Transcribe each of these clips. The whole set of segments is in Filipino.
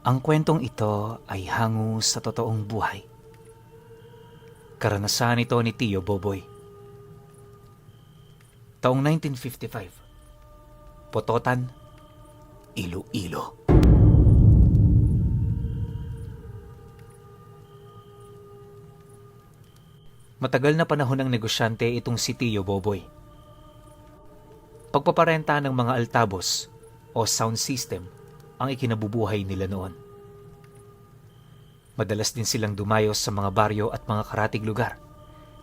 Ang kwentong ito ay hango sa totoong buhay. Karanasan ito ni Tio Boboy. Taong 1955, Pototan, Iloilo. Matagal na panahon ng negosyante itong si Tio Boboy. Pagpaparenta ng mga altabos o sound system ang ikinabubuhay nila noon. Madalas din silang dumayo sa mga baryo at mga karatig lugar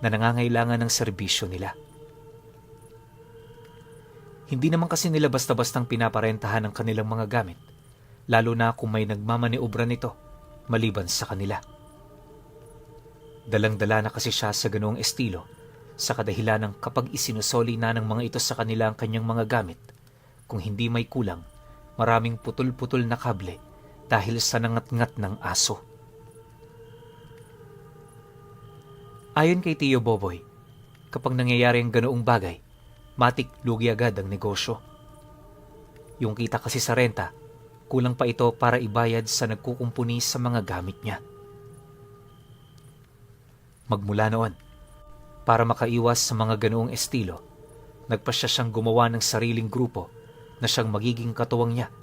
na nangangailangan ng serbisyo nila. Hindi naman kasi nila basta-bastang pinaparentahan ang kanilang mga gamit, lalo na kung may nagmamaniobra nito maliban sa kanila. Dalang-dala na kasi siya sa ganoong estilo sa kadahilan ng kapag isinusoli na ng mga ito sa kanila ang kanyang mga gamit, kung hindi may kulang, maraming putol-putol na kable dahil sa nangat-ngat ng aso. Ayon kay Tio Boboy, kapag nangyayari ang ganoong bagay, matik lugi agad ang negosyo. Yung kita kasi sa renta, kulang pa ito para ibayad sa nagkukumpuni sa mga gamit niya. Magmula noon, para makaiwas sa mga ganoong estilo, nagpasya siyang gumawa ng sariling grupo na siyang magiging katuwang niya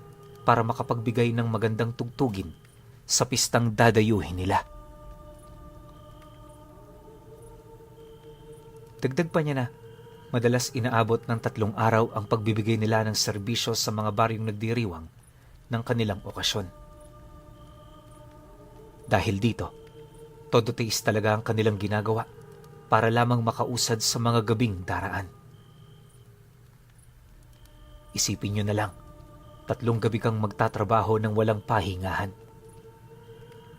para makapagbigay ng magandang tugtugin sa pistang dadayuhin nila. Dagdag pa niya na, madalas inaabot ng 3 araw ang pagbibigay nila ng serbisyo sa mga baryong nagdiriwang ng kanilang okasyon. Dahil dito, todo tiis talaga ang kanilang ginagawa para lamang makausad sa mga gabing daraan. Isipin nyo na lang, 3 gabi kang magtatrabaho ng walang pahingahan.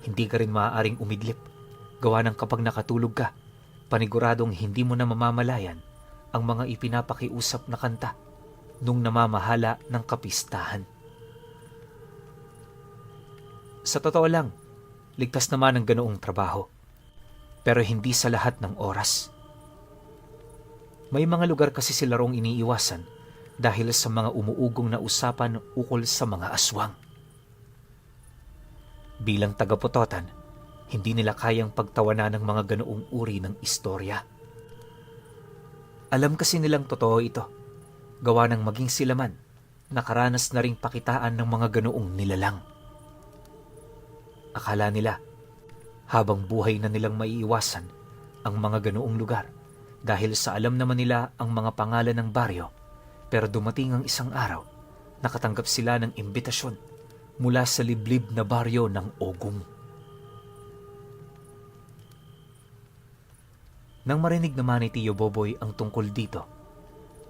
Hindi ka rin maaaring umidlip, gawa ng kapag nakatulog ka, paniguradong hindi mo na mamamalayan ang mga ipinapakiusap na kanta nung namamahala ng kapistahan. Sa totoo lang, ligtas naman ang ganoong trabaho, pero hindi sa lahat ng oras. May mga lugar kasi sila rong iniiwasan dahil sa mga umuugong na usapan ukol sa mga aswang. Bilang taga-Pototan, hindi nila kayang pagtawanan ng mga ganoong uri ng istorya. Alam kasi nilang totoo ito, gawa ng maging sila man, nakaranas na ring pakitaan ng mga ganoong nilalang. Akala nila, habang buhay na nilang maiiwasan ang mga ganoong lugar dahil sa alam naman nila ang mga pangalan ng baryo, pero dumating ang isang araw, nakatanggap sila ng imbitasyon mula sa liblib na baryo ng Ogum. Nang marinig naman ni Tio Boboy ang tungkol dito,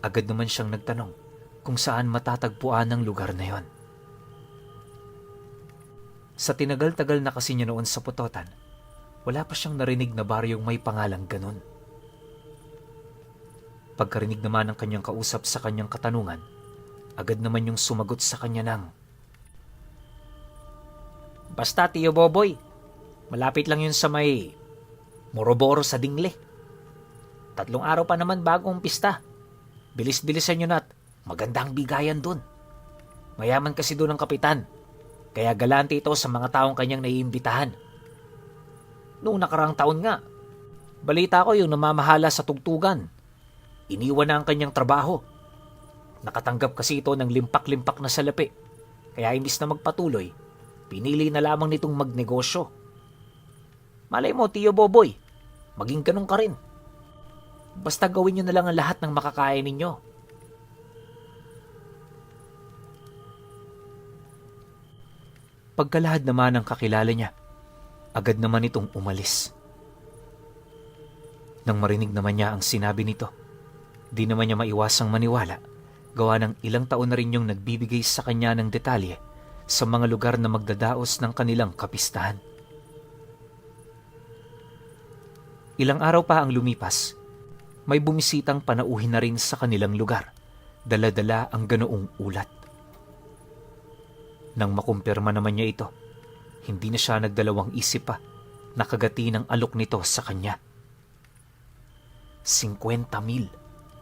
agad naman siyang nagtanong kung saan matatagpuan ang lugar na yon. Sa tinagal-tagal na kasi niya noon sa Pototan, wala pa siyang narinig na baryong may pangalang ganun. Pagkarinig naman ng kanyang kausap sa kanyang katanungan, agad naman yung sumagot sa kanya ng, "Basta Tio Boboy, malapit lang yun sa may Moroboro sa Dingle. 3 araw pa naman bago ang pista. Bilis-bilisan nyo na at magandang bigayan dun. Mayaman kasi dun ang kapitan, kaya galante ito sa mga taong kanyang naiimbitahan. Noong nakaraang taon nga, balita ko yung namamahala sa tugtugan. Iniwan na ang kanyang trabaho. Nakatanggap kasi ito ng limpak-limpak na salapi, kaya imbis na magpatuloy, pinili na lamang nitong magnegosyo. Malay mo, Tio Boboy, maging ganun ka rin. Basta gawin nyo na lang ang lahat ng makakaya ninyo." Pagkalahad naman ng kakilala niya, agad naman itong umalis. Nang marinig naman niya ang sinabi nito, di naman niya maiwasang maniwala, gawa ng ilang taon na rin yung nagbibigay sa kanya ng detalye sa mga lugar na magdadaos ng kanilang kapistahan. Ilang araw pa ang lumipas, may bumisitang panauhin na rin sa kanilang lugar, dala-dala ang ganoong ulat. Nang makumpirma naman niya ito, hindi na siya nagdalawang isip pa, nakagati ng alok nito sa kanya. 50,000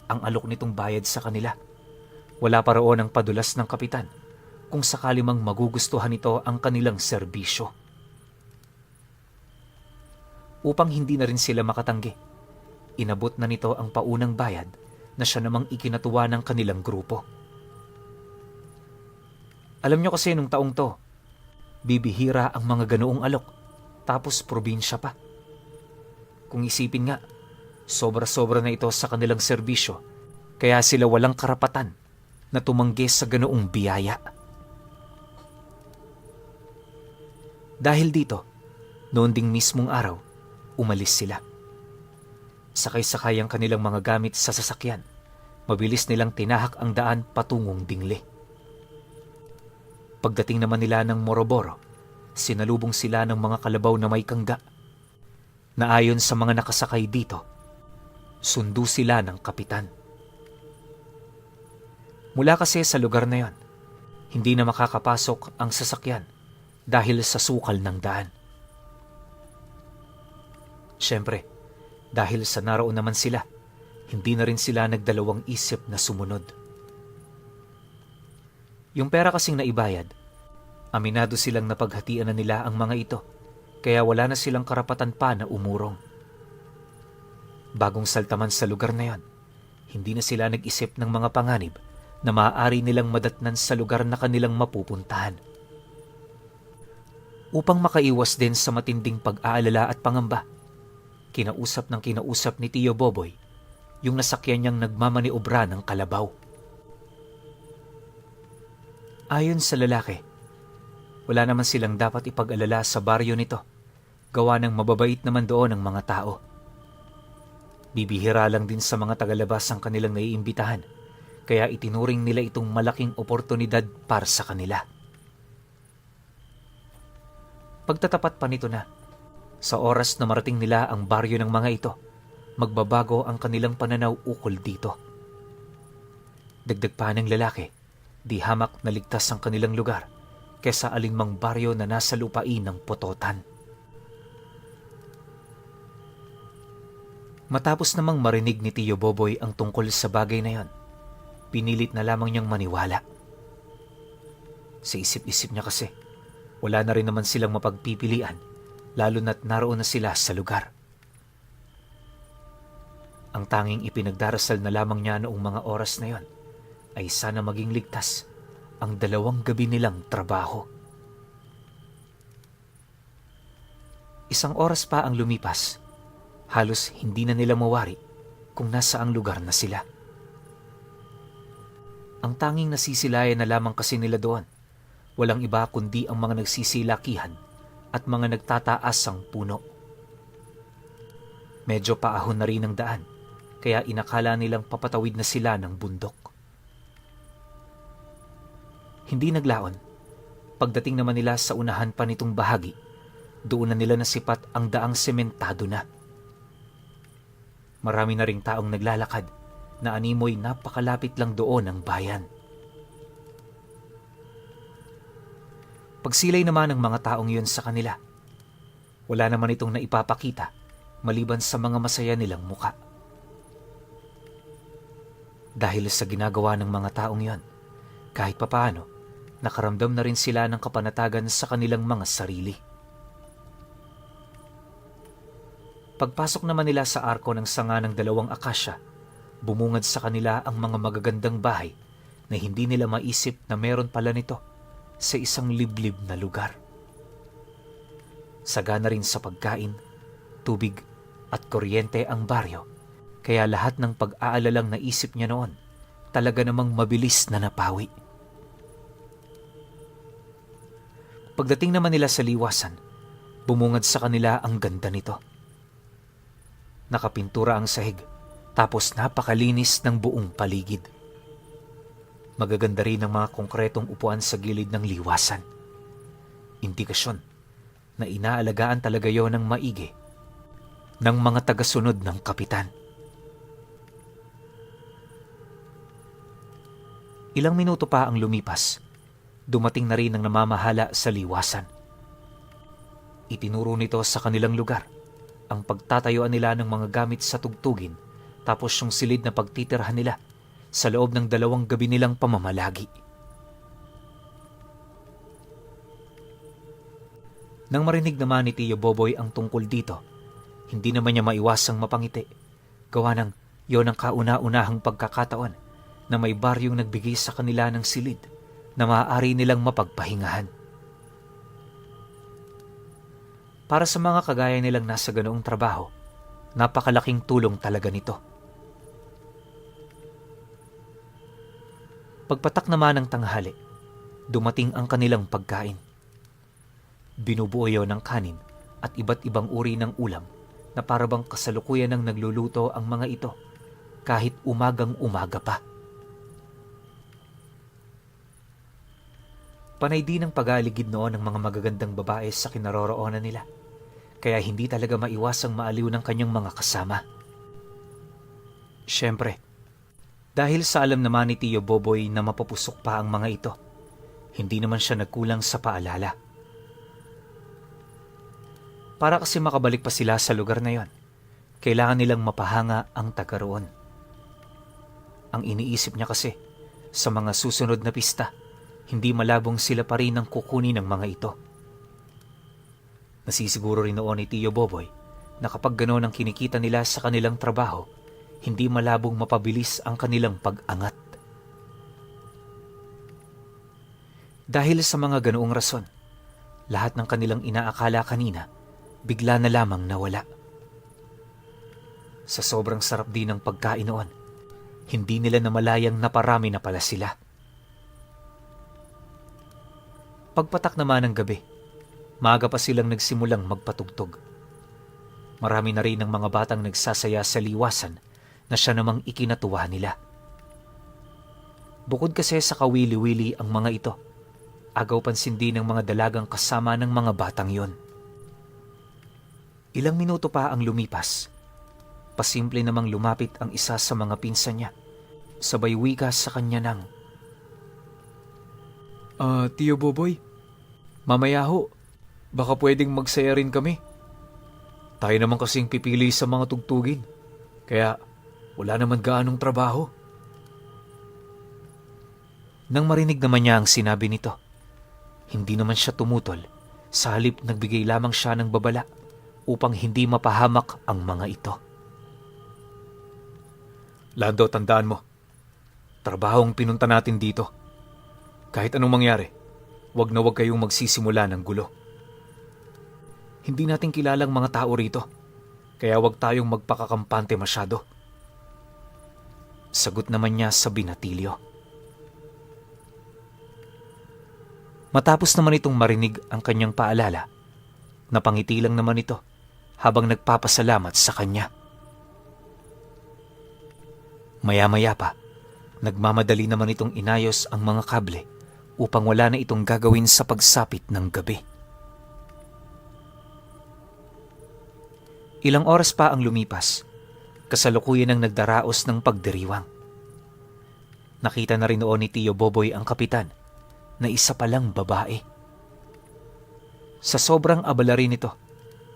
ang alok nitong bayad sa kanila. Wala pa roon ang padulas ng kapitan, kung sakali mang magugustuhan nito ang kanilang serbisyo. Upang hindi na rin sila makatanggi, inabot na nito ang paunang bayad na siya namang ikinatuwa ng kanilang grupo. Alam nyo kasi nung taong to, bibihira ang mga ganoong alok, tapos probinsya pa. Kung isipin nga, sobra-sobra na ito sa kanilang serbisyo, kaya sila walang karapatan na tumanggi sa ganoong biyaya. Dahil dito, noon ding mismong araw, umalis sila. Sakay-sakay ang kanilang mga gamit sa sasakyan. Mabilis nilang tinahak ang daan patungong Dingle. Pagdating naman nila ng Moroboro, sinalubong sila ng mga kalabaw na may kangga, na ayon sa mga nakasakay dito, sundo sila ng kapitan. Mula kasi sa lugar na yon, hindi na makakapasok ang sasakyan dahil sa sukal ng daan. Siyempre, dahil sa naroon naman sila, hindi na rin sila nagdalawang isip na sumunod. Yung pera kasing naibayad, aminado silang napaghatian na nila ang mga ito, kaya wala na silang karapatan pa na umurong. Bagong saltaman sa lugar na yon, hindi na sila nag-isip ng mga panganib na maaari nilang madatnan sa lugar na kanilang mapupuntahan. Upang makaiwas din sa matinding pag-aalala at pangamba, kinausap ni Tio Boboy yung nasakyan niyang nagmamaniobra ng kalabaw. Ayon sa lalaki, wala naman silang dapat ipag-alala sa baryo nito, gawa ng mababait naman doon ang mga tao. Bibihira lang din sa mga tagalabas ang kanilang naiimbitahan, kaya itinuring nila itong malaking oportunidad para sa kanila. Pagtatapat pa nito na, sa oras na marating nila ang baryo ng mga ito, magbabago ang kanilang pananaw ukol dito. Dagdag pa ng lalaki, di hamak na ligtas ang kanilang lugar kesa alinmang baryo na nasa lupain ng Pototan. Matapos namang marinig ni Tio Boboy ang tungkol sa bagay na yon, pinilit na lamang niyang maniwala. Sa isip-isip niya kasi, wala na rin naman silang mapagpipilian, lalo na't naroon na sila sa lugar. Ang tanging ipinagdarasal na lamang niya noong mga oras na yon ay sana maging ligtas ang 2 gabi nilang trabaho. 1 oras pa ang lumipas, halos hindi na nila mawari kung nasaang lugar na sila. Ang tanging nasisilayan na lamang kasi nila doon, walang iba kundi ang mga nagsisilakihan at mga nagtataasang puno. Medyo paahon na rin ang daan, kaya inakala nilang papatawid na sila ng bundok. Hindi naglaon. Pagdating naman nila sa unahan pa nitong bahagi, doon na nila nasipat ang daang sementado na. Marami na ring taong naglalakad na animoy napakalapit lang doon ang bayan. Pagsilay naman ng mga taong yun sa kanila, wala naman itong naipapakita maliban sa mga masaya nilang muka. Dahil sa ginagawa ng mga taong yon, kahit papaano, nakaramdam na rin sila ng kapanatagan sa kanilang mga sarili. Pagpasok naman nila sa arko ng sanga ng 2 akasya, bumungad sa kanila ang mga magagandang bahay na hindi nila maisip na meron pala nito sa isang liblib na lugar. Sagana rin sa pagkain, tubig at kuryente ang baryo, kaya lahat ng pag-aalalang naisip niya noon talaga namang mabilis na napawi. Pagdating naman nila sa liwasan, bumungad sa kanila ang ganda nito. Nakapintura ang sahig, tapos napakalinis ng buong paligid. Magaganda rin ang mga konkretong upuan sa gilid ng liwasan. Indikasyon na inaalagaan talaga yon ng maigi ng mga tagasunod ng kapitan. Ilang minuto pa ang lumipas, dumating na rin ang namamahala sa liwasan. Itinuro nito sa kanilang lugar ang pagtatayuan nila ng mga gamit sa tugtugin, tapos yung silid na pagtitirhan nila sa loob ng 2 gabi nilang pamamalagi. Nang marinig naman ni Tio Boboy ang tungkol dito, hindi naman niya maiwasang mapangiti. Gawa ng yon ang kauna-unahang pagkakataon na may baryong nagbigay sa kanila ng silid na maaari nilang mapagpahingahan. Para sa mga kagaya nilang nasa ganoong trabaho, napakalaking tulong talaga nito. Pagpatak naman ng tanghali, dumating ang kanilang pagkain. Binubuo yon ng kanin at iba't ibang uri ng ulam na parabang kasalukuyan ng nagluluto ang mga ito kahit umagang umaga pa. Panay din ang pag-aaligid noon ng mga magagandang babae sa kinaroroonan nila, kaya hindi talaga maiwasang maaliw ng kanyang mga kasama. Siyempre, dahil sa alam naman ni Tio Boboy na mapupusok pa ang mga ito, hindi naman siya nagkulang sa paalala. Para kasi makabalik pa sila sa lugar na yon, kailangan nilang mapahanga ang taga roon. Ang iniisip niya kasi, sa mga susunod na pista, hindi malabong sila pa rin ang kukunin ng mga ito. Nasisiguro rin noon ni Tio Boboy na kapag ganoon ang kinikita nila sa kanilang trabaho, hindi malabong mapabilis ang kanilang pag-angat. Dahil sa mga ganoong rason, lahat ng kanilang inaakala kanina, bigla na lamang nawala. Sa sobrang sarap din ng pagkain noon, hindi nila namalayang naparami na pala sila. Pagpatak naman ng gabi, maaga pa silang nagsimulang magpatugtog. Marami na rin ang mga batang nagsasaya sa liwasan na siya namang ikinatuwa nila. Bukod kasi sa kawili-wili ang mga ito, agaw pansin din ng mga dalagang kasama ng mga batang yon. Ilang minuto pa ang lumipas. Pasimple namang lumapit ang isa sa mga pinsan niya. Sabay wika sa kanya ng, Tio Boboy, mamaya ho, baka pwedeng magsaya rin kami. Tayo naman kasing pipili sa mga tugtugin, kaya wala naman gaanong trabaho. Nang marinig naman niya ang sinabi nito, hindi naman siya tumutol, sa halip nagbigay lamang siya ng babala upang hindi mapahamak ang mga ito. Lando, tandaan mo, trabahong pinunta natin dito. Kahit anong mangyari, wag na wag kayong magsisimula ng gulo. Hindi natin kilalang mga tao rito, kaya wag tayong magpakakampante masyado. Sagot naman niya sa binatilyo. Matapos naman itong marinig ang kanyang paalala, napangiti lang naman ito habang nagpapasalamat sa kanya. Maya-maya pa, nagmamadali naman itong inayos ang mga kable upang wala na itong gagawin sa pagsapit ng gabi. Ilang oras pa ang lumipas, kasalukuyan ang nagdaraos ng pagdiriwang. Nakita na rin noon ni Tio Boboy ang kapitan na isa palang babae. Sa sobrang abala rin ito,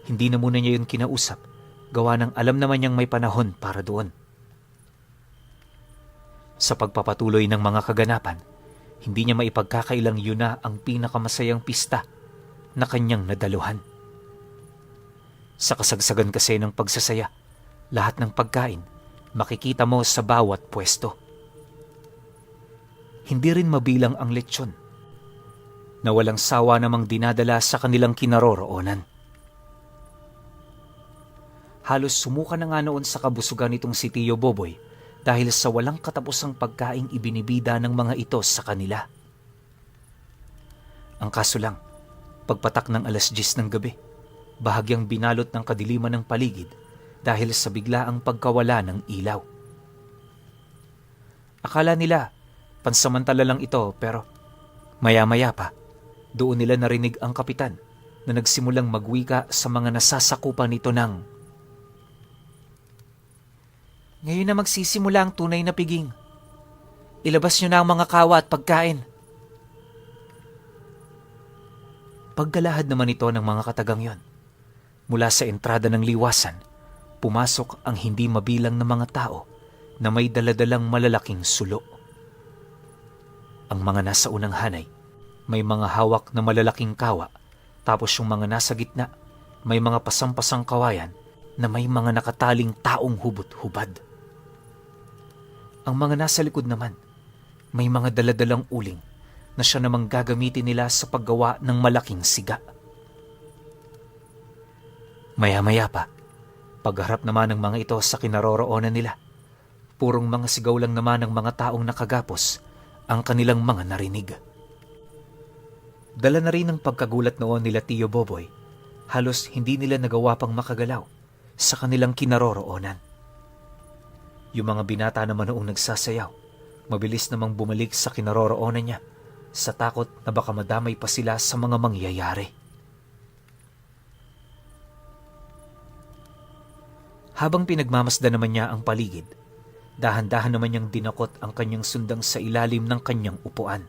hindi na muna niya yun kinausap, gawa ng alam naman niyang may panahon para doon. Sa pagpapatuloy ng mga kaganapan, hindi niya maipagkakailang yun na ang pinakamasayang pista na kanyang nadaluhan. Sa kasagsagan kasi ng pagsasaya, lahat ng pagkain makikita mo sa bawat pwesto. Hindi rin mabilang ang lechon na walang sawa namang dinadala sa kanilang kinaroroonan. Halos sumuka na nga noon sa kabusugan nitong si Tio Boboy dahil sa walang katapusang pagkaing ibinibida ng mga ito sa kanila. Ang kaso lang, pagpatak ng 10:00 ng gabi, bahagyang binalot ng kadiliman ng paligid dahil sa biglaang pagkawala ng ilaw. Akala nila, pansamantala lang ito pero maya-maya pa, doon nila narinig ang kapitan na nagsimulang magwika sa mga nasasakupan nito ng, "Ngayon na magsisimula ang tunay na piging. Ilabas niyo na ang mga kawa at pagkain." Paggalahad naman ito ng mga katagang yon, mula sa entrada ng liwasan, pumasok ang hindi mabilang na mga tao na may daladalang malalaking sulo. Ang mga nasa unang hanay, may mga hawak na malalaking kawa, Tapos yung mga nasa gitna, may mga pasampasang kawayan na may mga nakataling taong hubot-hubad. Ang mga nasa likod naman, may mga daladalang uling na siya namang gagamitin nila sa paggawa ng malaking siga. Maya-maya pa, pagharap naman ng mga ito sa kinaroroonan nila, purong mga sigaw lang naman ng mga taong nakagapos ang kanilang mga narinig. Dala na rin ng pagkagulat noon nila Tio Boboy, halos hindi nila nagawa pang makagalaw sa kanilang kinaroroonan. Yung mga binata naman noong nagsasayaw, mabilis namang bumalik sa kinaroroonan niya sa takot na baka madamay pa sila sa mga mangyayari. Habang pinagmamasdan naman niya ang paligid, dahan-dahan naman niyang dinakot ang kanyang sundang sa ilalim ng kanyang upuan.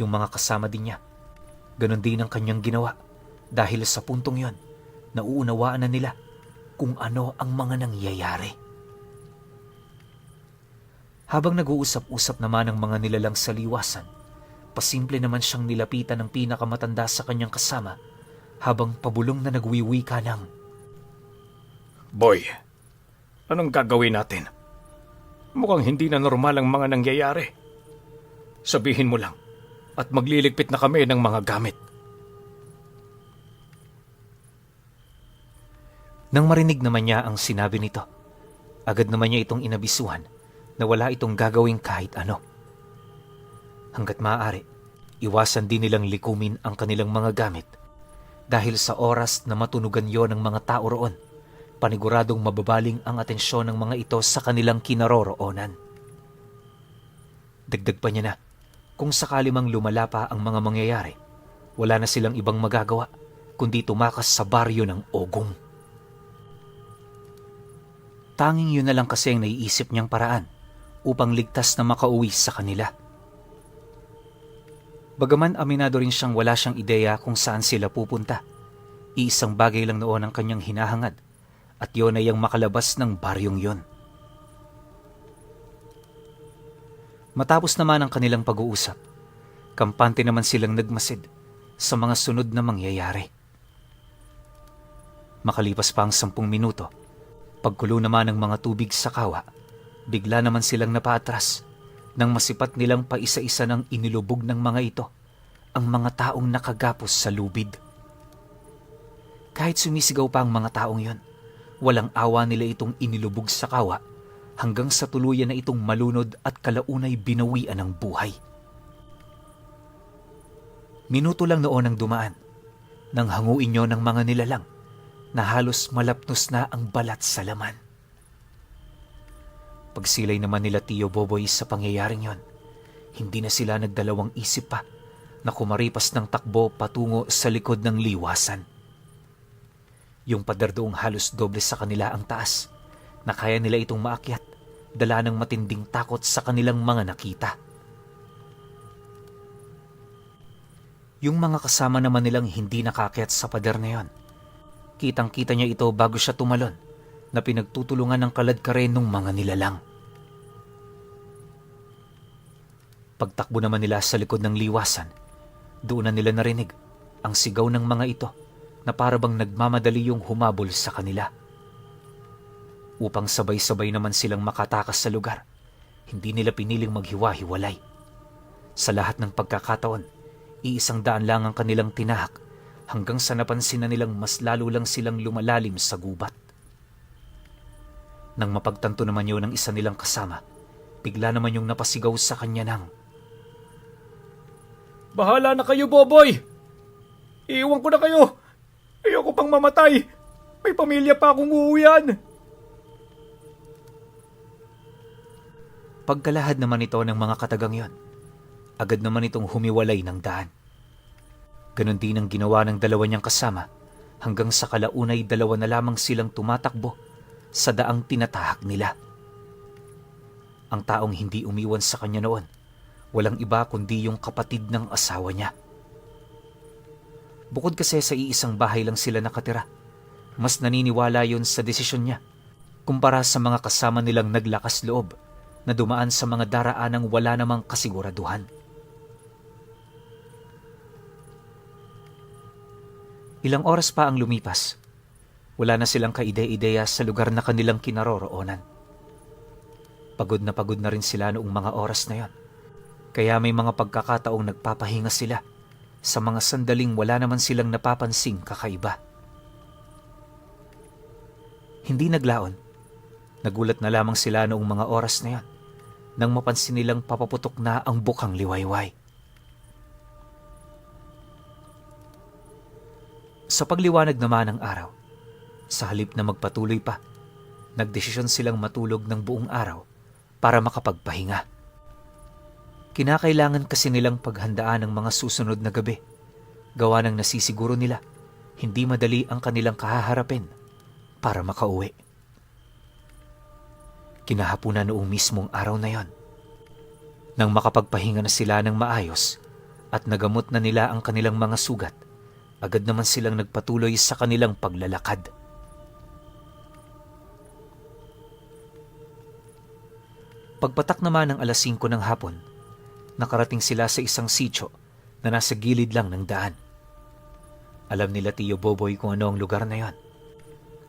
Yung mga kasama din niya, ganon din ang kanyang ginawa dahil sa puntong yon, nauunawaan na nila kung ano ang mga nangyayari. Habang nag-uusap-usap naman ang mga nilalang sa liwasan, pasimple naman siyang nilapitan ng pinakamatanda sa kanyang kasama habang pabulong na nagwiwika ng, Boy, anong gagawin natin? Mukhang hindi na normal ang mga nangyayari. Sabihin mo lang at magliligpit na kami ng mga gamit. Nang marinig naman niya ang sinabi nito, agad naman niya itong inabisuhan na wala itong gagawing kahit ano. Hanggat maaari, iwasan din nilang likumin ang kanilang mga gamit dahil sa oras na matunugan yon ng mga tao roon, paniguradong mababaling ang atensyon ng mga ito sa kanilang kinaroroonan. Dagdag pa niya na, kung sakali mang lumala pa ang mga mangyayari, wala na silang ibang magagawa kundi tumakas sa baryo ng Ogong. Tanging yun na lang kasi ang naiisip niyang paraan upang ligtas na makauwi sa kanila. Bagaman aminado rin siyang wala siyang ideya kung saan sila pupunta, iisang bagay lang noon ang kanyang hinahangad at yun ay ang makalabas ng baryong yun. Matapos naman ang kanilang pag-uusap, kampante naman silang nagmasid sa mga sunod na mangyayari. Makalipas pa ang 10 minuto, pagkulo naman ng mga tubig sa kawa, bigla naman silang napaatras nang masipat nilang paisa-isa ng inilubog ng mga ito ang mga taong nakagapos sa lubid. Kahit sumisigaw pa ang mga taong yon, walang awa nila itong inilubog sa kawa hanggang sa tuluyan na itong malunod at kalaunay binawian ng buhay. Minuto lang noon ang dumaan nang hanguin nyo ng mga nilalang na halos malapnos na ang balat sa laman. Pagsilay naman nila Tio Boboy sa pangyayaring yon, hindi na sila nagdalawang isip pa na kumaripas ng takbo patungo sa likod ng liwasan. Yung pader doong halos doble sa kanila ang taas, na kaya nila itong maakyat, dala ng matinding takot sa kanilang mga nakita. Yung mga kasama naman nilang hindi nakakyat sa pader na yon, kitang-kita niya ito bago siya tumalon na pinagtutulungan ng kaladkaren ng mga nilalang. Pagtakbo naman nila sa likod ng liwasan, doon na nila narinig ang sigaw ng mga ito na parabang nagmamadali yung humabol sa kanila. Upang sabay-sabay naman silang makatakas sa lugar, hindi nila piniling maghiwa-hiwalay. Sa lahat ng pagkakataon, 100 lang ang kanilang tinahak hanggang sa napansin na nilang mas lalo lang silang lumalalim sa gubat. Nang mapagtanto naman yun ng isa nilang kasama, bigla naman yung napasigaw sa kanya ng, Bahala na kayo, Boboy! Iiwan ko na kayo! Ayoko pang mamatay! May pamilya pa akong uuwian! Pagkalahad naman ito ng mga katagang yon, agad naman itong humiwalay ng daan. Ganon din ang ginawa ng dalawa niyang kasama hanggang sa kalaunay 2 na lamang silang tumatakbo sa daang tinatahak nila. Ang taong hindi umiwan sa kanya noon, walang iba kundi yung kapatid ng asawa niya. Bukod kasi sa iisang bahay lang sila nakatira, mas naniniwala yun sa desisyon niya kumpara sa mga kasama nilang naglakas loob na dumaan sa mga daraanang wala namang kasiguraduhan. Ilang oras pa ang lumipas. Wala na silang kaide-ideya sa lugar na kanilang kinaroroonan. Pagod na rin sila noong mga oras na yon. Kaya may mga pagkakataong nagpapahinga sila sa mga sandaling wala naman silang napapansing kakaiba. Hindi naglaon. Nagulat na lamang sila noong mga oras na yon nang mapansin nilang papaputok na ang bukang liwayway. Sa pagliwanag naman ng araw, sa halip na magpatuloy pa, nagdesisyon silang matulog ng buong araw para makapagpahinga. Kinakailangan kasi nilang paghandaan ang mga susunod na gabi, gawa ng nasisiguro nila hindi madali ang kanilang kahaharapin para makauwi. Kinahapunan noong mismong araw na yon. Nang makapagpahinga na sila ng maayos at nagamot na nila ang kanilang mga sugat, agad naman silang nagpatuloy sa kanilang paglalakad. Pagpatak naman ng alas 5 ng hapon, nakarating sila sa isang sitio na nasa gilid lang ng daan. Alam nila Tio Boboy kung ano ang lugar na yon.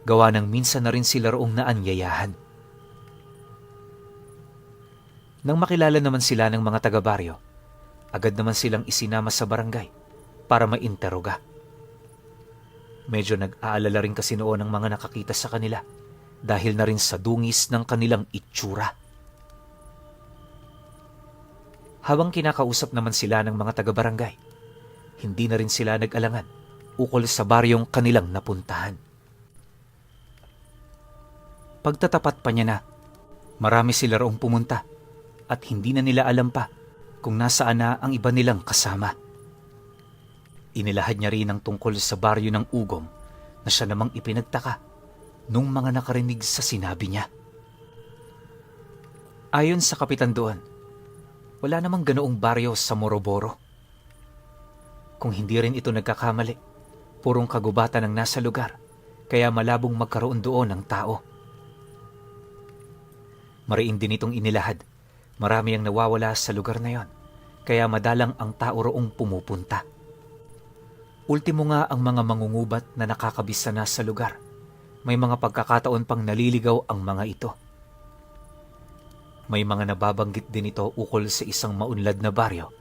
Gawa ng minsan na rin sila roong naanyayahan. Nang makilala naman sila ng mga taga-baryo, agad naman silang isinama sa barangay para mainteroga. Medyo nag-aalala rin kasi noon ang mga nakakita sa kanila dahil na rin sa dungis ng kanilang itsura. Habang kinakausap naman sila ng mga taga-barangay, hindi na rin sila nag-alangan ukol sa baryong kanilang napuntahan. Pagtatapat pa niya na, marami sila roong pumunta at hindi na nila alam pa kung nasaan na ang iba nilang kasama. Inilahad niya rin ang tungkol sa baryo ng Ugong na siya namang ipinagtaka nung mga nakarinig sa sinabi niya. Ayon sa kapitan doon, wala namang ganoong baryo sa Moroboro. Kung hindi rin ito nagkakamali, purong kagubatan ang nasa lugar, kaya malabong magkaroon doon ng tao. Mariin din itong inilahad, marami ang nawawala sa lugar na yon, kaya madalang ang tao roong pumupunta. Ultimo nga ang mga mangungubat na nakakabisa na sa lugar. May mga pagkakataon pang naliligaw ang mga ito. May mga nababanggit din ito ukol sa isang maunlad na baryo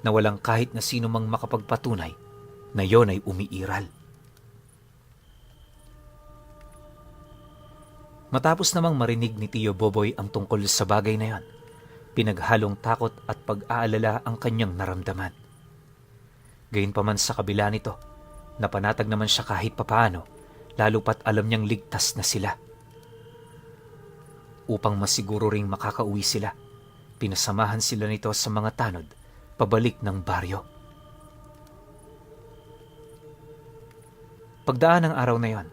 na walang kahit na sino mang makapagpatunay na yon ay umiiral. Matapos namang marinig ni Tio Boboy ang tungkol sa bagay na yon, pinaghalong takot at pag-aalala ang kanyang naramdaman. Gayunpaman sa kabila nito, napanatag naman siya kahit papaano, lalo pat alam niyang ligtas na sila. Upang masiguro ring makakauwi sila, pinasamahan sila nito sa mga tanod pabalik ng baryo. Pagdaan ng araw na yon,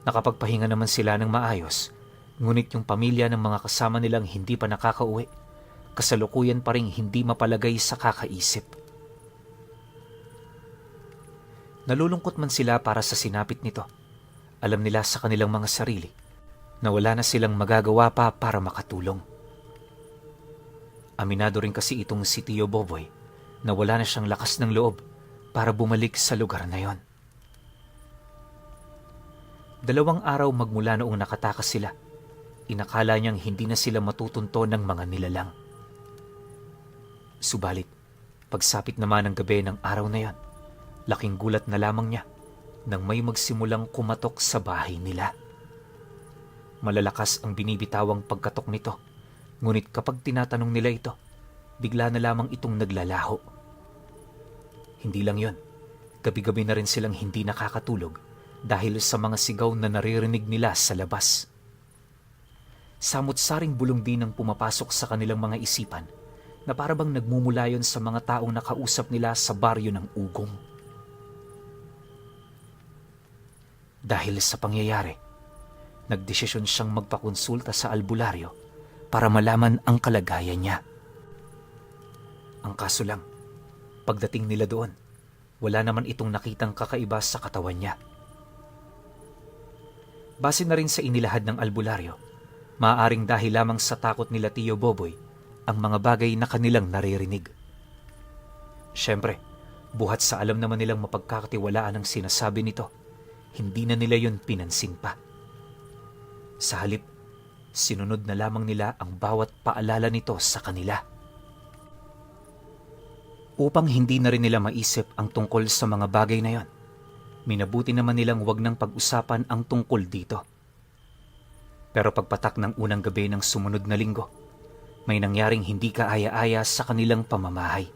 nakapagpahinga naman sila ng maayos, ngunit yung pamilya ng mga kasama nilang hindi pa nakakauwi, kasalukuyan pa ring hindi mapalagay sa kakaisip. Nalulungkot man sila para sa sinapit nito. Alam nila sa kanilang mga sarili na wala na silang magagawa pa para makatulong. Aminado rin kasi itong si Tio Boboy na wala na siyang lakas ng loob para bumalik sa lugar na yon. 2 araw magmula noong nakatakas sila, inakala niyang hindi na sila matutunto ng mga nilalang. Subalit, pagsapit naman ng gabi ng araw na yon, laking gulat na lamang niya nang may magsimulang kumatok sa bahay nila. Malalakas ang binibitawang pagkatok nito, ngunit kapag tinatanong nila ito, bigla na lamang itong naglalaho. Hindi lang yon, gabi-gabi na rin silang hindi nakakatulog dahil sa mga sigaw na naririnig nila sa labas. Samot-saring bulong din ang pumapasok sa kanilang mga isipan na parabang nagmumula yon sa mga taong nakausap nila sa baryo ng Ugong. Dahil sa pangyayari, nagdesisyon siyang magpakonsulta sa albularyo para malaman ang kalagayan niya. Ang kaso lang, pagdating nila doon, wala naman itong nakitang kakaiba sa katawan niya. Base na rin sa inilahad ng albularyo, maaaring dahil lamang sa takot nila Tio Boboy ang mga bagay na kanilang naririnig. Siyempre, Buhat sa alam naman nilang mapagkakatiwalaan ang sinasabi nito, hindi na nila yun pinansin pa. Sa halip, sinunod na lamang nila ang bawat paalala nito sa kanila. Upang hindi na rin nila maisip ang tungkol sa mga bagay na yon, minabuti naman nilang wag nang pag-usapan ang tungkol dito. Pero pagpatak ng unang gabi ng sumunod na linggo, may nangyaring hindi kaaya-aya sa kanilang pamamahay.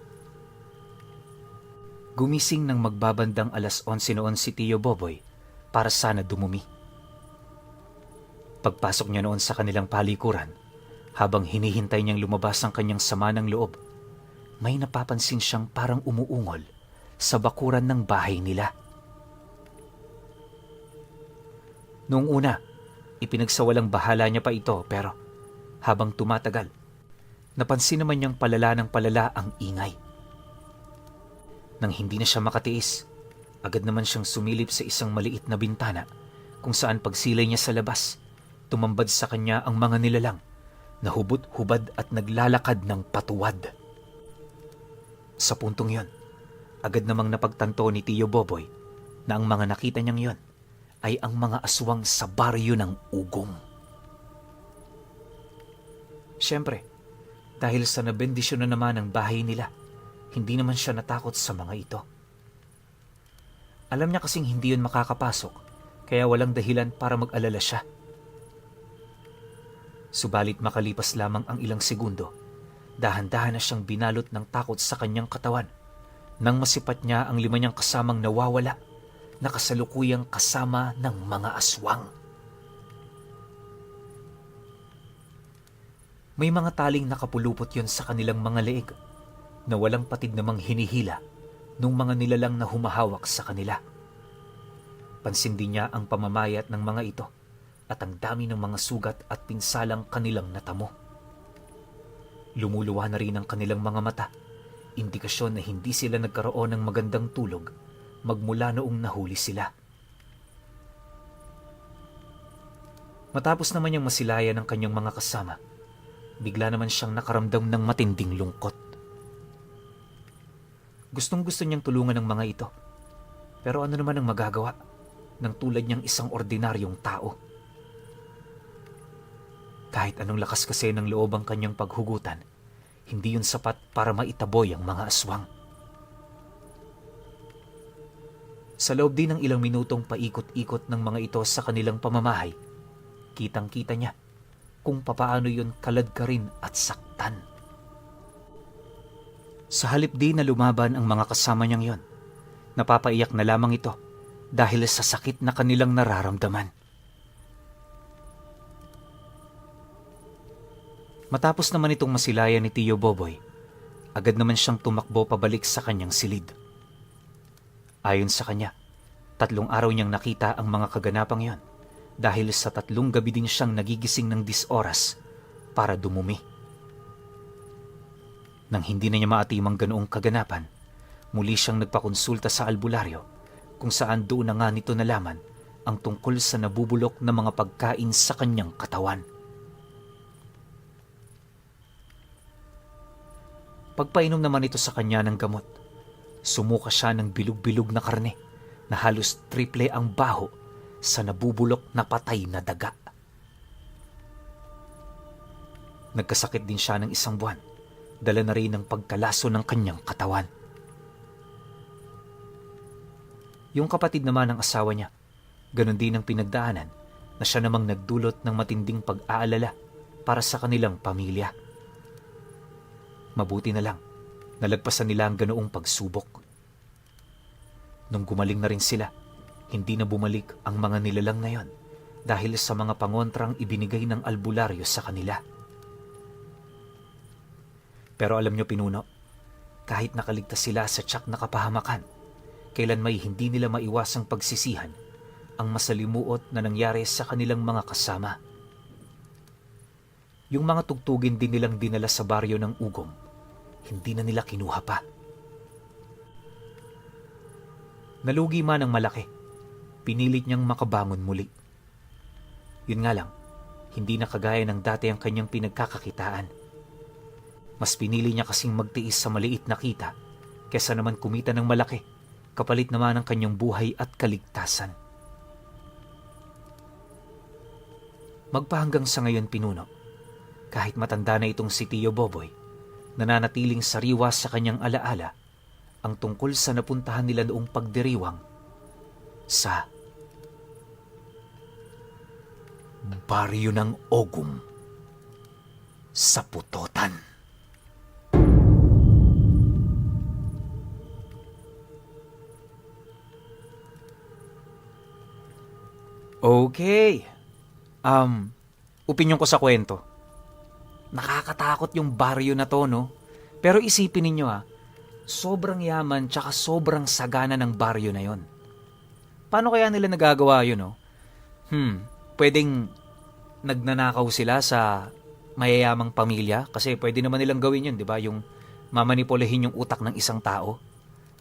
Gumising ng magbabandang 11:11 noon si Tio Boboy para sana dumumi. Pagpasok niya noon sa kanilang palikuran, habang hinihintay niyang lumabas ang kanyang sama ng loob, may napapansin siyang parang umuungol sa bakuran ng bahay nila. Noong una, ipinagsawalang bahala niya pa ito, pero habang tumatagal, napansin naman niyang palala ng palala ang ingay. Nang hindi na siya makatiis, agad naman siyang sumilip sa isang maliit na bintana kung saan pagsilay niya sa labas, tumambad sa kanya ang mga nilalang na hubad-hubad at naglalakad ng patuwad. Sa puntong yon, agad namang napagtanto ni Tio Boboy na ang mga nakita niyang yon ay ang mga aswang sa baryo ng Ugong. Siyempre, dahil sa nabendisyon na naman ang bahay nila, hindi naman siya natakot sa mga ito. Alam niya kasing hindi yun makakapasok, kaya walang dahilan para mag-alala siya. Subalit makalipas lamang ang ilang segundo, dahan-dahan na siyang binalot ng takot sa kanyang katawan nang masipat niya ang 5 niyang kasamang nawawala na kasalukuyang kasama ng mga aswang. May mga taling nakapulupot yon sa kanilang mga leeg na walang patid namang hinihila nung mga nilalang na humahawak sa kanila. Pansin din niya ang pamamayat ng mga ito at ang dami ng mga sugat at pinsalang kanilang natamo. Lumuluwa na rin ang kanilang mga mata, indikasyon na hindi sila nagkaroon ng magandang tulog magmula noong nahuli sila. Matapos naman niyang masilayan ng kanyang mga kasama, bigla naman siyang nakaramdam ng matinding lungkot. Gustong-gusto niyang tulungan ng mga ito, pero ano naman ang magagawa ng tulad niyang isang ordinaryong tao? Kahit anong lakas kasi ng loob ang kanyang paghugutan, hindi yun sapat para maitaboy ang mga aswang. Sa loob din ng ilang minutong paikot-ikot ng mga ito sa kanilang pamamahay, kitang-kita niya kung papaano yun kaladkarin at saktan. Sa halip din na lumaban ang mga kasama niyang yon, napapaiyak na lamang ito dahil sa sakit na kanilang nararamdaman. Matapos naman itong masilayan ni Tio Boboy, agad naman siyang tumakbo pabalik sa kanyang silid. Ayon sa kanya, 3 araw niyang nakita ang mga kaganapang yon dahil sa 3 gabi din siyang nagigising ng 10 oras para dumumi. Nang hindi na niya maatimang ganoong kaganapan, muli siyang nagpakonsulta sa albularyo kung saan doon na nga nito nalaman ang tungkol sa nabubulok na mga pagkain sa kanyang katawan. Pagpainom naman ito sa kanya ng gamot, sumuka siya ng bilog-bilog na karne na halos triple ang baho sa nabubulok na patay na daga. Nagkasakit din siya ng 1 buwan, dala na rin ng pagkalaso ng kanyang katawan. Yung kapatid naman ng asawa niya, ganun din ang pinagdaanan na siya namang nagdulot ng matinding pag-aalala para sa kanilang pamilya. Mabuti na lang, nalagpasan nila ang ganoong pagsubok. Nung gumaling na rin sila, hindi na bumalik ang mga nilalang na yon dahil sa mga pangontrang ibinigay ng albularyo sa kanila. Pero alam niyo, Pinuno, kahit nakaligtas sila sa tiyak na kapahamakan, kailan may hindi nila maiwasang pagsisihan ang masalimuot na nangyari sa kanilang mga kasama. Yung mga tugtugin din nilang dinala sa baryo ng Ugong, hindi na nila kinuha pa. Nalugi man ang malaki, pinilit niyang makabangon muli. Yun nga lang, hindi na kagaya ng dati ang kanyang pinagkakakitaan. Mas pinili niya kasing magtiis sa maliit na kita kesa naman kumita ng malaki, kapalit naman ng kanyang buhay at kaligtasan. Magpahanggang sa ngayon, Pinuno, kahit matanda na itong si Tio Boboy, nananatiling sariwa sa kanyang alaala ang tungkol sa napuntahan nila noong pagdiriwang sa baryo ng Ogum sa Putotan. Okay. Opinyon ko sa kwento. Nakakatakot yung baryo na to, no? Pero isipin ninyo sobrang yaman tsaka sobrang sagana ng baryo na yon. Paano kaya nila nagagawa yun, no? Pwedeng nagnanakaw sila sa mayayamang pamilya kasi pwede naman nilang gawin yun, di ba? Yung mamanipulahin yung utak ng isang tao.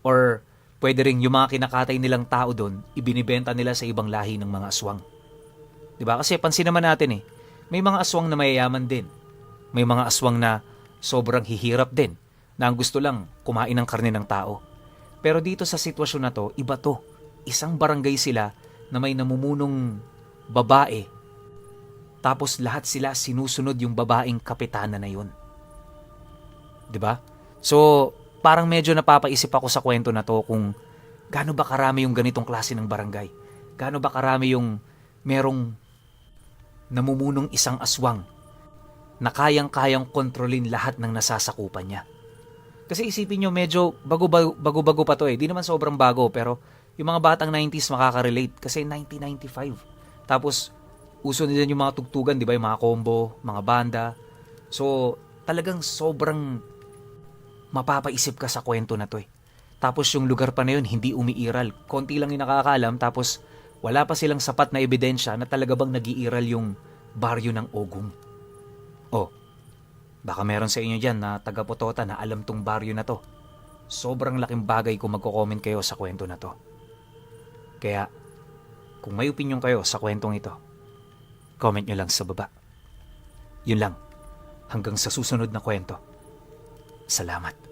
Or pwede rin yung mga kinakatay nilang tao doon, ibinibenta nila sa ibang lahi ng mga aswang. Di ba? Kasi pansin naman natin may mga aswang na mayayaman din. May mga aswang na sobrang hihirap din, na ang gusto lang kumain ng karne ng tao. Pero dito sa sitwasyon na to, iba to. Isang barangay sila na may namumunong babae. Tapos lahat sila sinusunod yung babaeng kapitana na yun. 'Di ba? So, parang medyo napapaisip ako sa kwento na to kung gaano ba karami yung ganitong klase ng barangay. Gaano ba karami yung merong namumunong isang aswang na kayang-kayang kontrolin lahat ng nasasakupan niya. Kasi isipin nyo, medyo bago-bago pa to Di naman sobrang bago, pero yung mga batang 90s makaka-relate kasi 1995. Tapos, uso nila yung mga tugtugan, di ba? Yung mga combo, mga banda. So, talagang sobrang mapapaisip ka sa kwento na to Tapos yung lugar pa na yun, hindi umiiral. Konti lang yung nakakaalam, tapos wala pa silang sapat na ebidensya na talaga bang nag-iiral yung baryo ng Ogum. Baka meron sa inyo dyan na taga-Putota na alam tong baryo na to. Sobrang laking bagay kung magko-comment kayo sa kwento na to. Kaya, kung may opinion kayo sa kwentong ito, comment nyo lang sa baba. Yun lang. Hanggang sa susunod na kwento. Salamat.